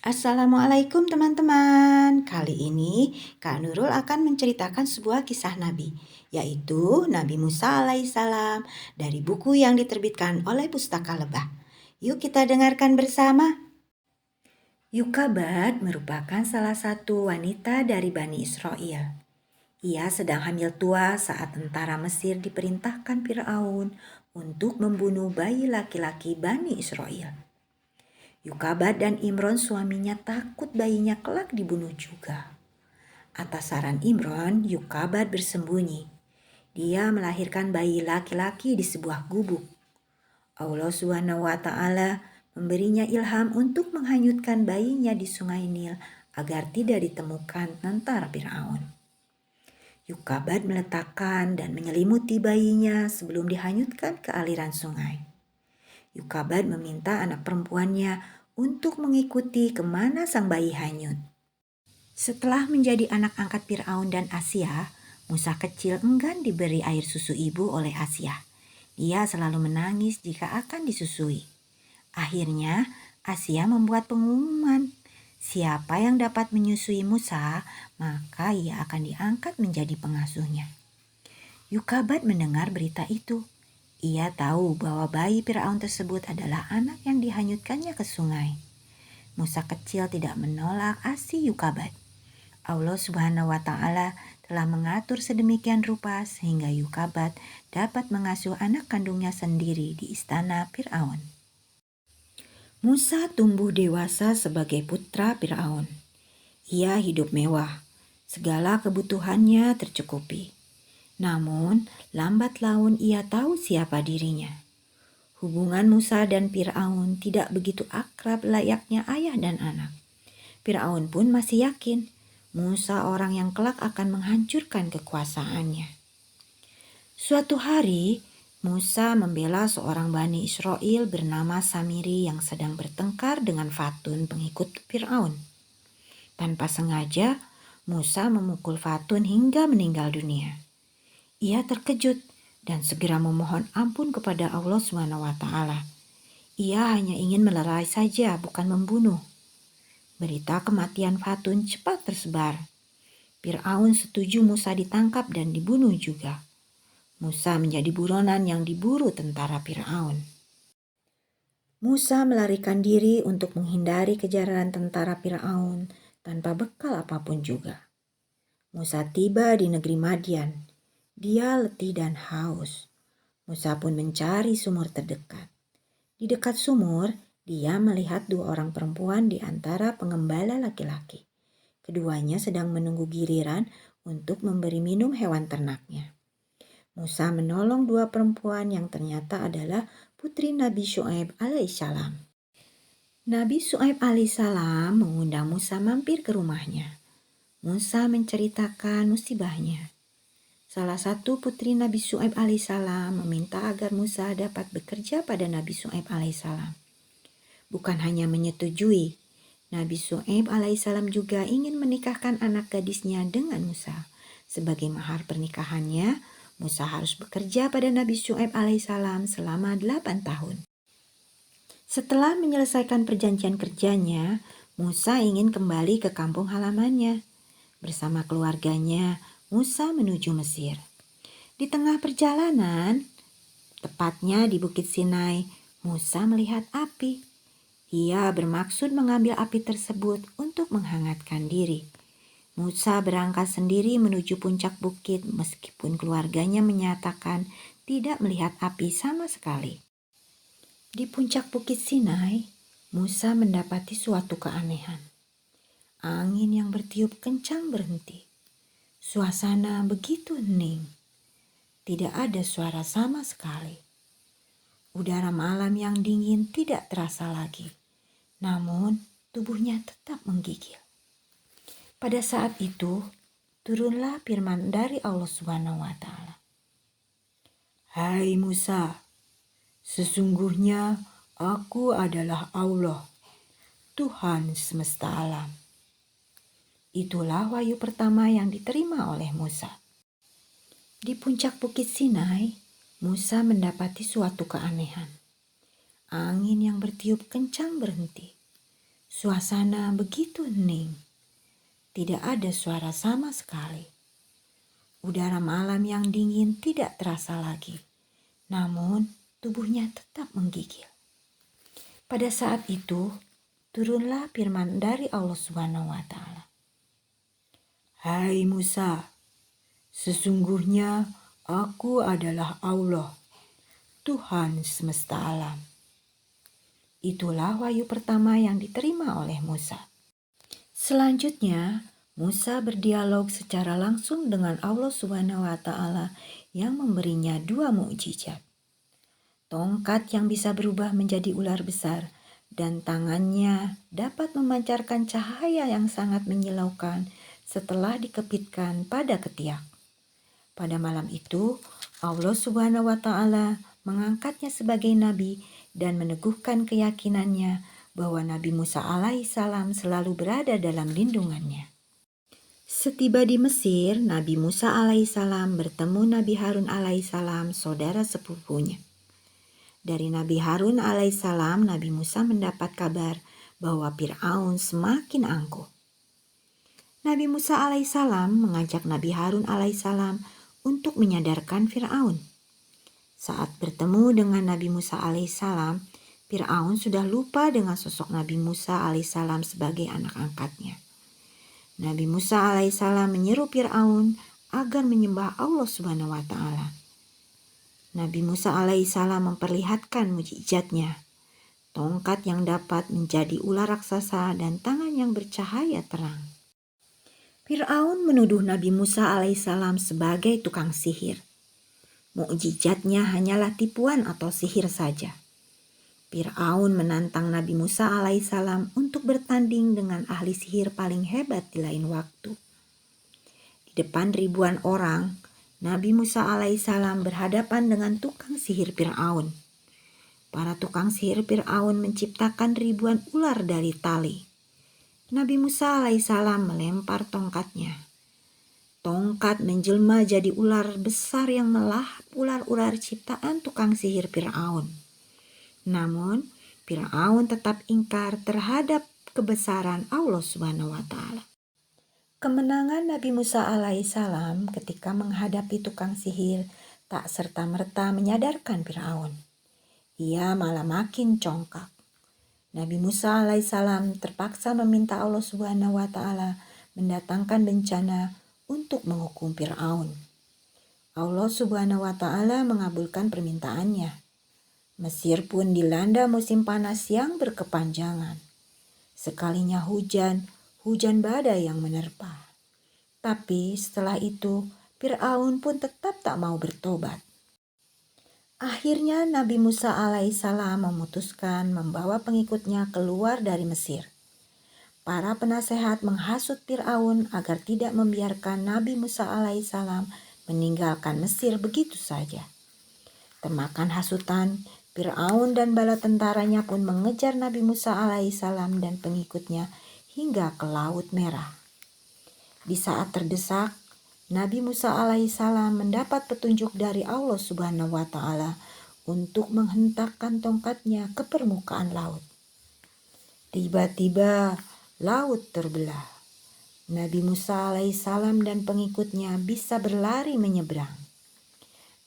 Assalamualaikum teman-teman. Kali ini Kak Nurul akan menceritakan sebuah kisah Nabi, yaitu Nabi Musa alaihissalam dari buku yang diterbitkan oleh Pustaka Lebah. Yuk kita dengarkan bersama. Yukabat merupakan salah satu wanita dari Bani Israel. Ia sedang hamil tua saat tentara Mesir diperintahkan Firaun untuk membunuh bayi laki-laki Bani Israel. Yukabat dan Imron suaminya takut bayinya kelak dibunuh juga. Atas saran Imron, Yukabat bersembunyi. Dia melahirkan bayi laki-laki di sebuah gubuk. Allah Subhanahu wa Ta'ala memberinya ilham untuk menghanyutkan bayinya di Sungai Nil agar tidak ditemukan tentara Firaun. Yukabat meletakkan dan menyelimuti bayinya sebelum dihanyutkan ke aliran sungai. Yukabat meminta anak perempuannya untuk mengikuti kemana sang bayi hanyut. Setelah menjadi anak angkat Firaun dan Asia, Musa kecil enggan diberi air susu ibu oleh Asia. Dia selalu menangis jika akan disusui. Akhirnya, Asia membuat pengumuman. Siapa yang dapat menyusui Musa, maka ia akan diangkat menjadi pengasuhnya. Yukabat mendengar berita itu. Ia tahu bahwa bayi Firaun tersebut adalah anak yang dihanyutkannya ke sungai. Musa kecil tidak menolak ASI Yukabat. Allah Subhanahu wa Ta'ala telah mengatur sedemikian rupa sehingga Yukabat dapat mengasuh anak kandungnya sendiri di istana Firaun. Musa tumbuh dewasa sebagai putra Firaun. Ia hidup mewah, segala kebutuhannya tercukupi. Namun, lambat laun ia tahu siapa dirinya. Hubungan Musa dan Firaun tidak begitu akrab layaknya ayah dan anak. Firaun pun masih yakin Musa orang yang kelak akan menghancurkan kekuasaannya. Suatu hari, Musa membela seorang Bani Israel bernama Samiri yang sedang bertengkar dengan Fatun pengikut Firaun. Tanpa sengaja, Musa memukul Fatun hingga meninggal dunia. Ia terkejut dan segera memohon ampun kepada Allah SWT. Ia hanya ingin melerai saja, bukan membunuh. Berita kematian Fatun cepat tersebar. Firaun setuju Musa ditangkap dan dibunuh juga. Musa menjadi buronan yang diburu tentara Firaun. Musa melarikan diri untuk menghindari kejaran tentara Firaun tanpa bekal apapun juga. Musa tiba di negeri Madian. Dia letih dan haus. Musa pun mencari sumur terdekat. Di dekat sumur, dia melihat dua orang perempuan di antara pengembala laki-laki. Keduanya sedang menunggu giliran untuk memberi minum hewan ternaknya. Musa menolong dua perempuan yang ternyata adalah putri Nabi Syuaib alaihissalam. Nabi Syuaib alaihissalam mengundang Musa mampir ke rumahnya. Musa menceritakan musibahnya. Salah satu putri Nabi Syuaib alaihissalam meminta agar Musa dapat bekerja pada Nabi Syuaib alaihissalam. Bukan hanya menyetujui, Nabi Syuaib alaihissalam juga ingin menikahkan anak gadisnya dengan Musa. Sebagai mahar pernikahannya, Musa harus bekerja pada Nabi Syuaib alaihissalam selama 8 tahun. Setelah menyelesaikan perjanjian kerjanya, Musa ingin kembali ke kampung halamannya. Bersama keluarganya, Musa menuju Mesir. Di tengah perjalanan, tepatnya di Bukit Sinai, Musa melihat api. Ia bermaksud mengambil api tersebut untuk menghangatkan diri. Musa berangkat sendiri menuju puncak bukit meskipun keluarganya menyatakan tidak melihat api sama sekali. Di puncak Bukit Sinai, Musa mendapati suatu keanehan. Angin yang bertiup kencang berhenti. Suasana begitu hening. Tidak ada suara sama sekali. Udara malam yang dingin tidak terasa lagi. Namun, tubuhnya tetap menggigil. Pada saat itu, turunlah firman dari Allah Subhanahu wa Ta'ala. Hai Musa, sesungguhnya aku adalah Allah, Tuhan semesta alam. Itulah wahyu pertama yang diterima oleh Musa. Di puncak Bukit Sinai, Musa mendapati suatu keanehan. Angin yang bertiup kencang berhenti. Suasana begitu hening. Tidak ada suara sama sekali. Udara malam yang dingin tidak terasa lagi. Namun tubuhnya tetap menggigil. Pada saat itu, turunlah firman dari Allah Subhanahu wa Ta'ala. Hai Musa, sesungguhnya aku adalah Allah, Tuhan semesta alam. Itulah wahyu pertama yang diterima oleh Musa. Selanjutnya, Musa berdialog secara langsung dengan Allah Subhanahu wa Ta'ala yang memberinya 2 mukjizat. Tongkat yang bisa berubah menjadi ular besar dan tangannya dapat memancarkan cahaya yang sangat menyilaukan setelah dikepitkan pada ketiak. Pada malam itu, Allah Subhanahu wa Ta'ala mengangkatnya sebagai nabi dan meneguhkan keyakinannya bahwa Nabi Musa alaihissalam selalu berada dalam lindungannya. Setiba di Mesir, Nabi Musa alaihissalam bertemu Nabi Harun alaihissalam, saudara sepupunya. Dari Nabi Harun alaihissalam, Nabi Musa mendapat kabar bahwa Fir'aun semakin angkuh. Nabi Musa alaihissalam mengajak Nabi Harun alaihissalam untuk menyadarkan Fir'aun. Saat bertemu dengan Nabi Musa alaihissalam, Fir'aun sudah lupa dengan sosok Nabi Musa alaihissalam sebagai anak angkatnya. Nabi Musa alaihissalam menyeru Fir'aun agar menyembah Allah Subhanahu wa Ta'ala. Nabi Musa alaihissalam memperlihatkan mukjizatnya, tongkat yang dapat menjadi ular raksasa dan tangan yang bercahaya terang. Fir'aun menuduh Nabi Musa alaihissalam sebagai tukang sihir. Mukjizatnya hanyalah tipuan atau sihir saja. Fir'aun menantang Nabi Musa alaihissalam untuk bertanding dengan ahli sihir paling hebat di lain waktu. Di depan ribuan orang, Nabi Musa alaihissalam berhadapan dengan tukang sihir Fir'aun. Para tukang sihir Fir'aun menciptakan ribuan ular dari tali. Nabi Musa alaihissalam melempar tongkatnya. Tongkat menjelma jadi ular besar yang melahap ular-ular ciptaan tukang sihir Fir'aun. Namun, Fir'aun tetap ingkar terhadap kebesaran Allah Subhanahu wa Ta'ala. Kemenangan Nabi Musa alaihissalam ketika menghadapi tukang sihir tak serta-merta menyadarkan Fir'aun. Ia malah makin congkak. Nabi Musa alaihissalam terpaksa meminta Allah Subhanahu wa Ta'ala mendatangkan bencana untuk menghukum Fir'aun. Allah Subhanahu wa Ta'ala mengabulkan permintaannya. Mesir pun dilanda musim panas yang berkepanjangan. Sekalinya hujan badai yang menerpa. Tapi setelah itu, Fir'aun pun tetap tak mau bertobat. Akhirnya Nabi Musa alaihissalam memutuskan membawa pengikutnya keluar dari Mesir. Para penasehat menghasut Fir'aun agar tidak membiarkan Nabi Musa alaihissalam meninggalkan Mesir begitu saja. Termakan hasutan, Fir'aun dan bala tentaranya pun mengejar Nabi Musa alaihissalam dan pengikutnya hingga ke Laut Merah. Di saat terdesak, Nabi Musa alaihissalam mendapat petunjuk dari Allah Subhanahu wa Ta'ala untuk menghentakkan tongkatnya ke permukaan laut. Tiba-tiba laut terbelah. Nabi Musa alaihissalam dan pengikutnya bisa berlari menyeberang.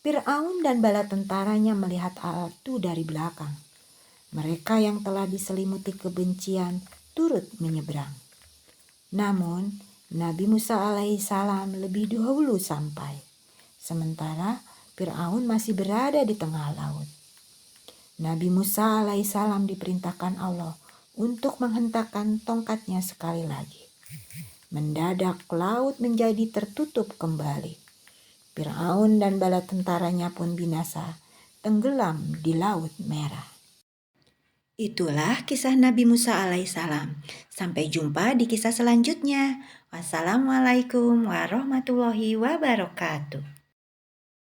Fir'aun dan bala tentaranya melihat hal itu dari belakang. Mereka yang telah diselimuti kebencian turut menyeberang. Namun, Nabi Musa alaihissalam lebih dahulu sampai. Sementara Fir'aun masih berada di tengah laut. Nabi Musa alaihissalam diperintahkan Allah untuk menghentakkan tongkatnya sekali lagi. Mendadak laut menjadi tertutup kembali. Fir'aun dan bala tentaranya pun binasa, tenggelam di Laut Merah. Itulah kisah Nabi Musa alaihissalam. Sampai jumpa di kisah selanjutnya. Wassalamualaikum warahmatullahi wabarakatuh.